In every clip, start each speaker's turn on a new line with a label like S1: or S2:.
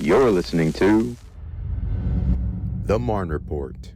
S1: You're listening to the Marne Report.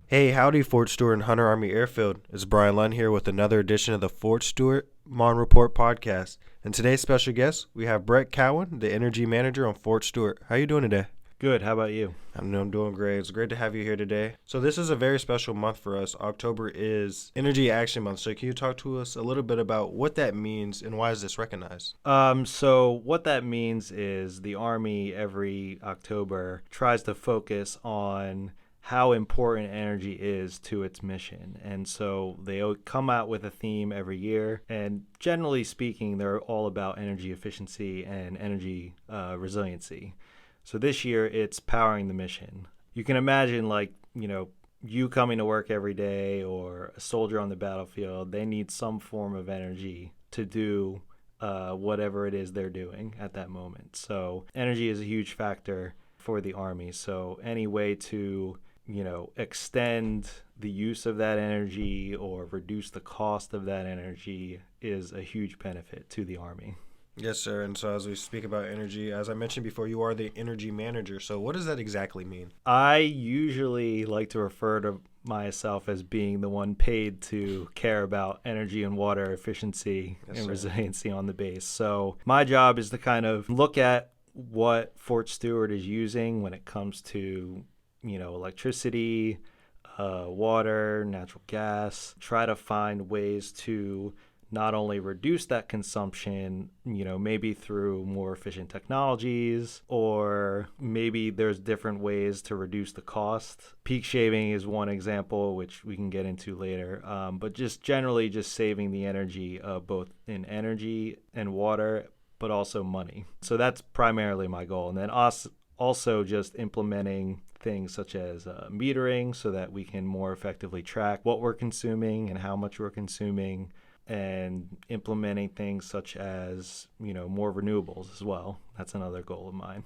S2: Hey, howdy, Fort Stewart and Hunter Army Airfield. It's Brian Lunn here with another edition of the Fort Stewart Marne Report podcast. And today's special guest, we have Brett Cowan, the Energy Manager on Fort Stewart. How you doing today?
S3: Good. How about you?
S2: I'm doing great. It's great to have you here today. So this is a very special month for us. October is Energy Action Month. So can you talk to us a little bit about what that means and why is this recognized?
S3: So what that means is the Army every October tries to focus on how important energy is to its mission. And so they come out with a theme every year. And generally speaking, they're all about energy efficiency and energy resiliency. So this year, it's powering the mission. You can imagine, you coming to work every day or a soldier on the battlefield, they need some form of energy to do whatever it is they're doing at that moment. So energy is a huge factor for the Army. So any way to, extend the use of that energy or reduce the cost of that energy is a huge benefit to the Army.
S2: Yes, sir. And so as we speak about energy, as I mentioned before, you are the energy manager. So what does that exactly mean?
S3: I usually like to refer to myself as being the one paid to care about energy and water efficiency and resiliency on the base. So my job is to kind of look at what Fort Stewart is using when it comes to, electricity, water, natural gas, try to find ways to not only reduce that consumption, maybe through more efficient technologies, or maybe there's different ways to reduce the cost. Peak shaving is one example, which we can get into later, but just generally just saving the energy, both in energy and water, but also money. So that's primarily my goal. And then also just implementing things such as metering so that we can more effectively track what we're consuming and how much we're consuming, and implementing things such as, more renewables as well. That's another goal of mine.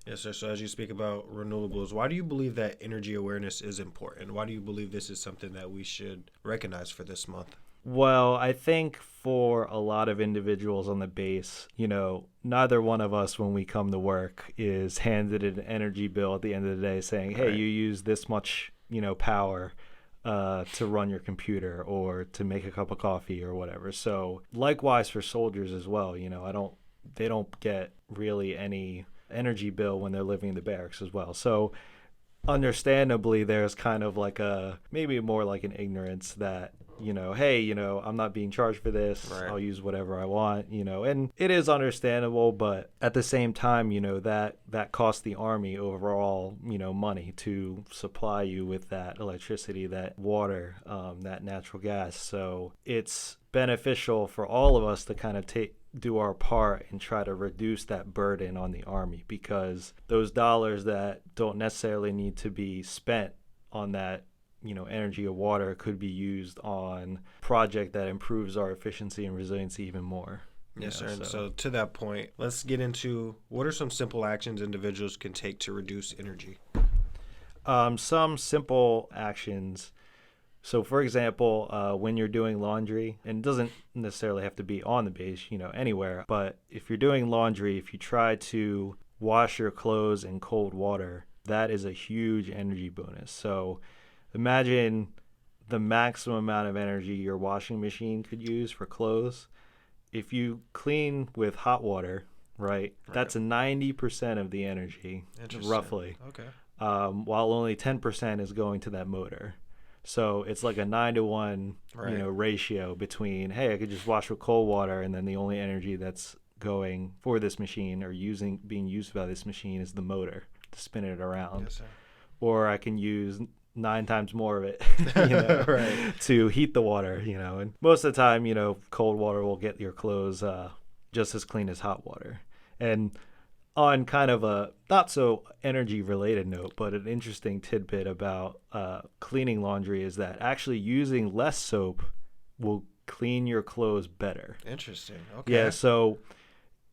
S2: Yes, sir. So as you speak about renewables, why do you believe that energy awareness is important? Why do you believe this is something that we should recognize for this month?
S3: Well, I think for a lot of individuals on the base, neither one of us when we come to work is handed an energy bill at the end of the day saying, hey, you use this much, power to run your computer or to make a cup of coffee or whatever. So likewise for soldiers as well, they don't get really any energy bill when they're living in the barracks as well. So understandably, there's kind of maybe more like an ignorance that, hey, I'm not being charged for this. Right. I'll use whatever I want, and it is understandable. But at the same time, that costs the Army overall, money to supply you with that electricity, that water, that natural gas. So it's beneficial for all of us to kind of do our part and try to reduce that burden on the Army, because those dollars that don't necessarily need to be spent on that energy or water could be used on a project that improves our efficiency and resiliency even more.
S2: Yes, sir. And so to that point, let's get into what are some simple actions individuals can take to reduce energy?
S3: Some simple actions. So, for example, when you're doing laundry, and it doesn't necessarily have to be on the base, anywhere, but if you're doing laundry, if you try to wash your clothes in cold water, that is a huge energy bonus. So imagine the maximum amount of energy your washing machine could use for clothes. If you clean with hot water, right. That's 90% of the energy, roughly.
S2: Okay.
S3: While only 10% is going to that motor. So it's like a 9-to-1, ratio between, hey, I could just wash with cold water, and then the only energy that's going for this machine or being used by this machine is the motor to spin it around.
S2: Yes, sir.
S3: Or I can use 9 times more of it, to heat the water, and most of the time, cold water will get your clothes just as clean as hot water. And on kind of a not so energy related note, but an interesting tidbit about cleaning laundry is that actually using less soap will clean your clothes better.
S2: Interesting. Okay.
S3: Yeah. So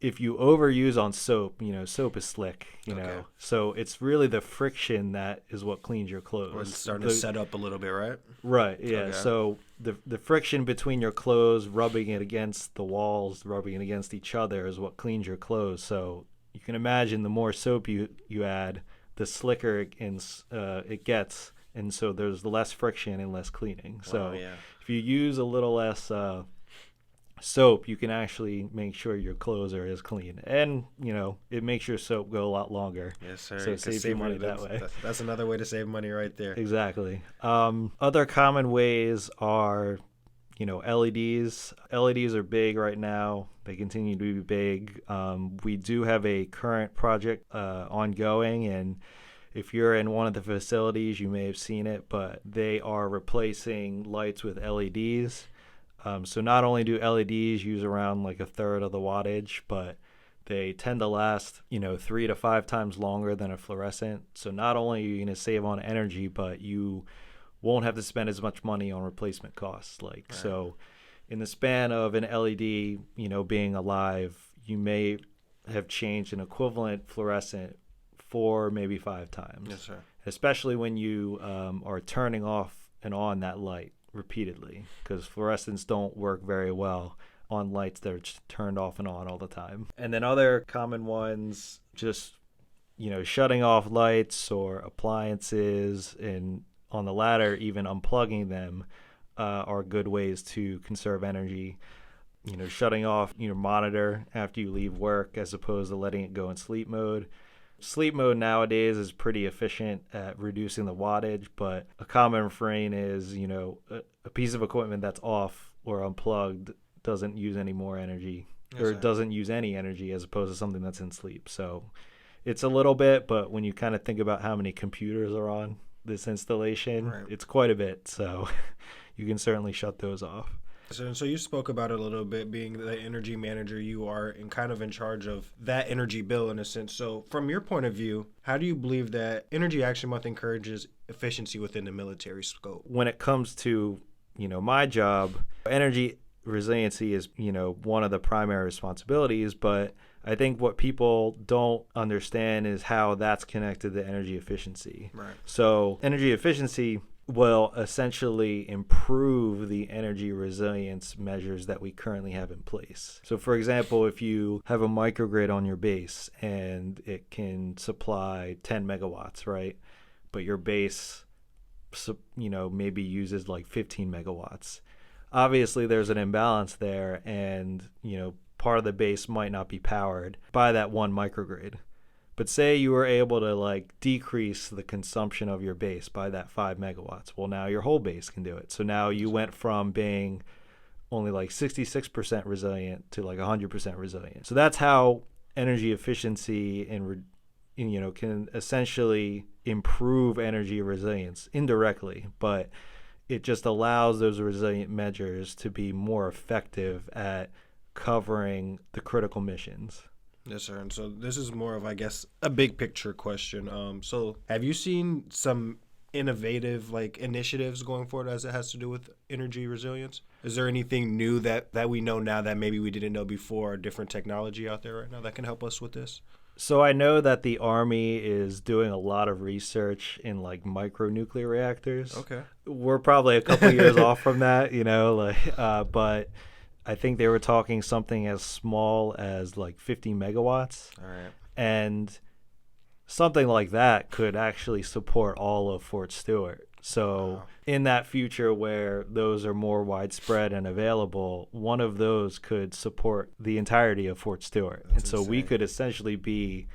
S3: if you overuse on soap, soap is slick, know, so it's really the friction that is what cleans your clothes.
S2: Or it's starting to set up a little bit, right?
S3: Right. Yeah. Okay. So the friction between your clothes, rubbing it against the walls, rubbing it against each other is what cleans your clothes. So you can imagine the more soap you add, the slicker it gets. And so there's less friction and less cleaning. So if you use a little less soap, you can actually make sure your clothes are as clean. And, it makes your soap go a lot longer.
S2: Yes, sir.
S3: So save your money that way.
S2: That's another way to save money right there.
S3: Exactly. Other common ways are, LEDs. LEDs are big right now. They continue to be big. We do have a current project ongoing, and if you're in one of the facilities, you may have seen it, but they are replacing lights with LEDs. So not only do LEDs use around like a third of the wattage, but they tend to last, 3 to 5 times longer than a fluorescent. So not only are you going to save on energy, but you won't have to spend as much money on replacement costs. So in the span of an LED, being alive, you may have changed an equivalent fluorescent 4, maybe 5 times.
S2: Yes, sir.
S3: Especially when you are turning off and on that light repeatedly, because fluorescents don't work very well on lights that are turned off and on all the time. And then other common ones, just shutting off lights or appliances, and on the latter, even unplugging them are good ways to conserve energy. Shutting off your monitor after you leave work as opposed to letting it go in sleep mode. Sleep mode nowadays is pretty efficient at reducing the wattage, but a common refrain is, a piece of equipment that's off or unplugged doesn't use any more energy, or doesn't use any energy as opposed to something that's in sleep. So it's a little bit, but when you kind of think about how many computers are on this installation, it's quite a bit. So you can certainly shut those off.
S2: So you spoke about it a little bit, being the energy manager, you are in charge of that energy bill in a sense. So from your point of view, how do you believe that Energy Action Month encourages efficiency within the military scope?
S3: When it comes to, my job, energy resiliency is, one of the primary responsibilities, but I think what people don't understand is how that's connected to energy efficiency.
S2: Right.
S3: So energy efficiency will essentially improve the energy resilience measures that we currently have in place. So for example, if you have a microgrid on your base and it can supply 10 megawatts, right? But your base, maybe uses like 15 megawatts. Obviously there's an imbalance there, and, part of the base might not be powered by that one microgrid. But say you were able to decrease the consumption of your base by that 5 megawatts. Well, now your whole base can do it. So now you went from being only 66% resilient to 100% resilient. So that's how energy efficiency can essentially improve energy resilience indirectly, but it just allows those resilient measures to be more effective at covering the critical missions.
S2: Yes, sir. And so this is more of, I guess, a big picture question. So have you seen some innovative initiatives going forward as it has to do with energy resilience? Is there anything new that we know now that maybe we didn't know before, or different technology out there right now that can help us with this?
S3: So I know that the Army is doing a lot of research in micronuclear reactors.
S2: Okay.
S3: We're probably a couple years off from that, but I think they were talking something as small as 50 megawatts.
S2: All right.
S3: And something like that could actually support all of Fort Stewart. So in that future where those are more widespread and available, one of those could support the entirety of Fort Stewart.
S2: That's
S3: and so
S2: insane.
S3: We could essentially be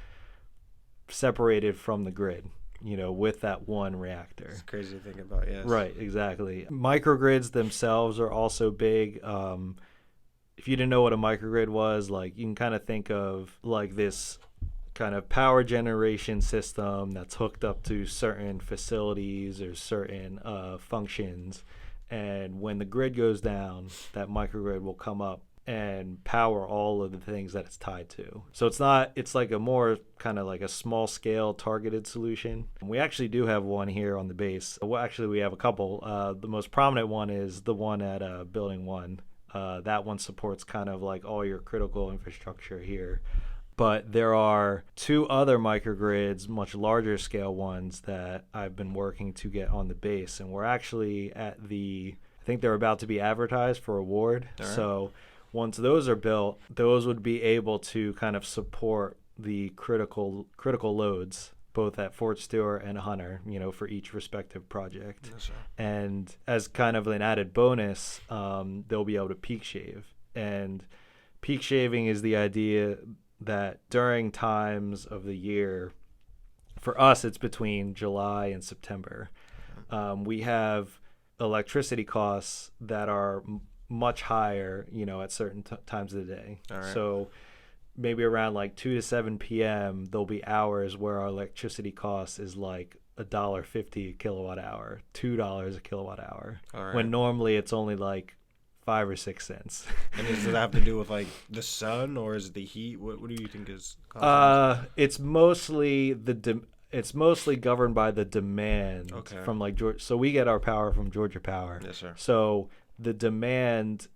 S3: separated from the grid, with that one reactor.
S2: It's crazy to think about, yes.
S3: Right, exactly. Microgrids themselves are also big. If you didn't know what a microgrid was, you can kind of think of this kind of power generation system that's hooked up to certain facilities or certain functions. And when the grid goes down, that microgrid will come up and power all of the things that it's tied to. So it's a more kind of a small scale targeted solution. We actually do have one here on the base. Well, actually we have a couple. The most prominent one is the one at Building 1. That one supports kind of all your critical infrastructure here. But there are 2 other microgrids, much larger scale ones, that I've been working to get on the base. And we're actually I think they're about to be advertised for award. Right. So once those are built, those would be able to kind of support the critical loads, both at Fort Stewart and Hunter, for each respective project.
S2: Yes, sir.
S3: And as kind of an added bonus, they'll be able to peak shave. And peak shaving is the idea that during times of the year, for us, it's between July and September, we have electricity costs that are much higher, at certain times of the day.
S2: All right.
S3: So maybe around like 2 to 7 p.m., there'll be hours where our electricity cost is like $1.50 a kilowatt hour, $2 a kilowatt hour,
S2: All right.
S3: when normally it's only like 5 or 6 cents.
S2: And does it have to do with like the sun, or is it the heat? What do you think is causing
S3: It's mostly it's mostly governed by the demand from like Georgia. So we get our power from Georgia Power.
S2: Yes, sir.
S3: So the demand,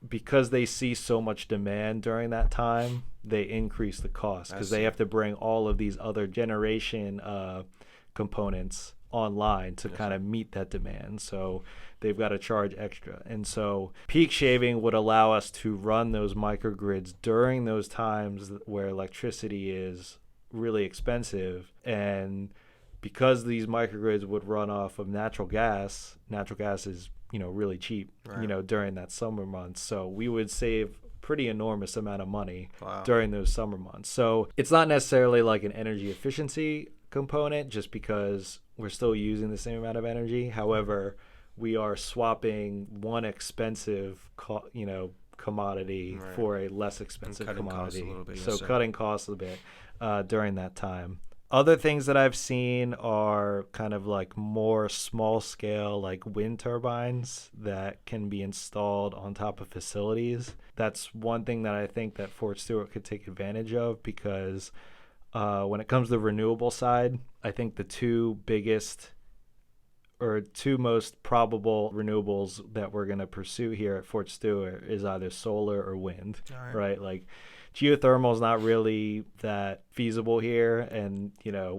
S3: because they see so much demand during that time, they increase the cost because they have to bring all of these other generation components online to kind of meet that demand. So they've got to charge extra. And so peak shaving would allow us to run those microgrids during those times where electricity is really expensive. And because these microgrids would run off of natural gas is really cheap, during that summer months. So we would save pretty enormous amount of money during those summer months. So it's not necessarily like an energy efficiency component just because we're still using the same amount of energy. However, we are swapping one expensive, commodity for a less expensive commodity. So cutting costs a bit during that time. Other things that I've seen are kind of like more small scale, like wind turbines that can be installed on top of facilities. That's one thing that I think that Fort Stewart could take advantage of because when it comes to the renewable side, I think the two most probable renewables that we're going to pursue here at Fort Stewart is either solar or wind, right? Like geothermal is not really that feasible here, and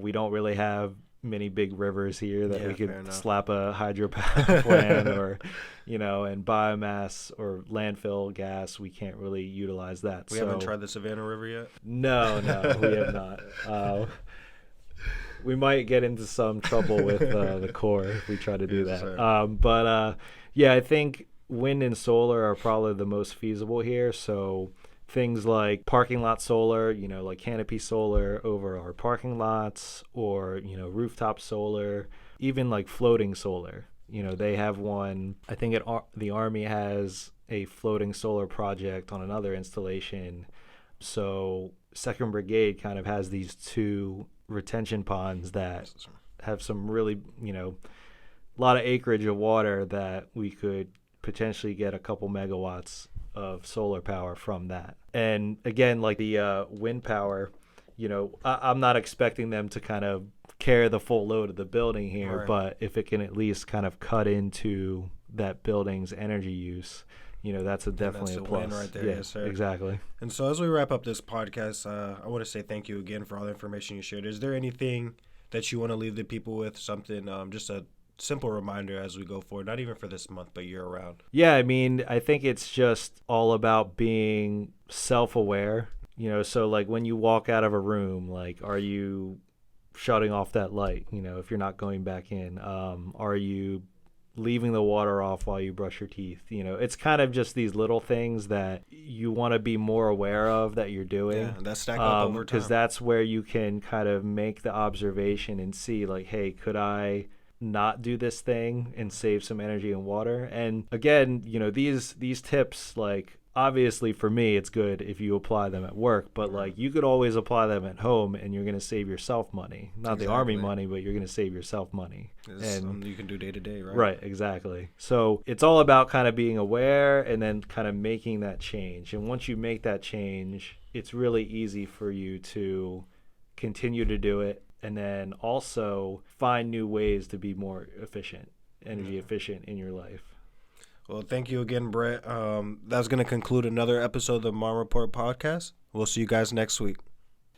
S3: we don't really have many big rivers here that we could slap a hydropower plant or and biomass or landfill gas. We can't really utilize that.
S2: We haven't tried the Savannah River yet.
S3: No, we have not. We might get into some trouble with the Corps if we try to do that. But I think wind and solar are probably the most feasible here. So things like parking lot solar, like canopy solar over our parking lots, or, rooftop solar, even like floating solar. They have one, I think the Army has a floating solar project on another installation. So 2nd Brigade kind of has these two retention ponds that have some really, a lot of acreage of water that we could potentially get a couple megawatts of solar power from that. And again, like the wind power, I'm not expecting them to kind of carry the full load of the building here, but if it can at least kind of cut into that building's energy use, that's definitely a plus. Win right there. Yes, sir. Exactly.
S2: And so as we wrap up this podcast, I want to say thank you again for all the information you shared. Is there anything that you want to leave the people with, something, just a simple reminder as we go forward, not even for this month, but year round?
S3: Yeah, I mean, I think it's just all about being self-aware. So like when you walk out of a room, like, are you shutting off that light, if you're not going back in? Are you leaving the water off while you brush your teeth? It's kind of just these little things that you want to be more aware of that you're doing.
S2: Yeah, that stack up over time.
S3: Because that's where you can kind of make the observation and see like, hey, could I not do this thing and save some energy and water? And again, these tips, like, obviously for me it's good if you apply them at work, but like you could always apply them at home and you're going to save yourself money, not the Army money, but you're going to save yourself money.
S2: And you can do day to day, right?
S3: Right, exactly. So it's all about kind of being aware and then kind of making that change. And once you make that change, it's really easy for you to continue to do it, and then also find new ways to be more energy efficient in your life.
S2: Well, thank you again, Brett. That's going to conclude another episode of the Marne Report podcast. We'll see you guys next week.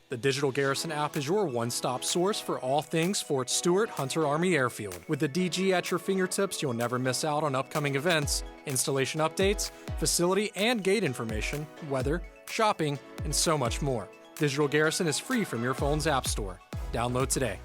S4: The Digital Garrison app is your one-stop source for all things Fort Stewart Hunter Army Airfield. With the DG at your fingertips, you'll never miss out on upcoming events, installation updates, facility and gate information, weather, shopping, and so much more. Digital Garrison is free from your phone's app store. Download today.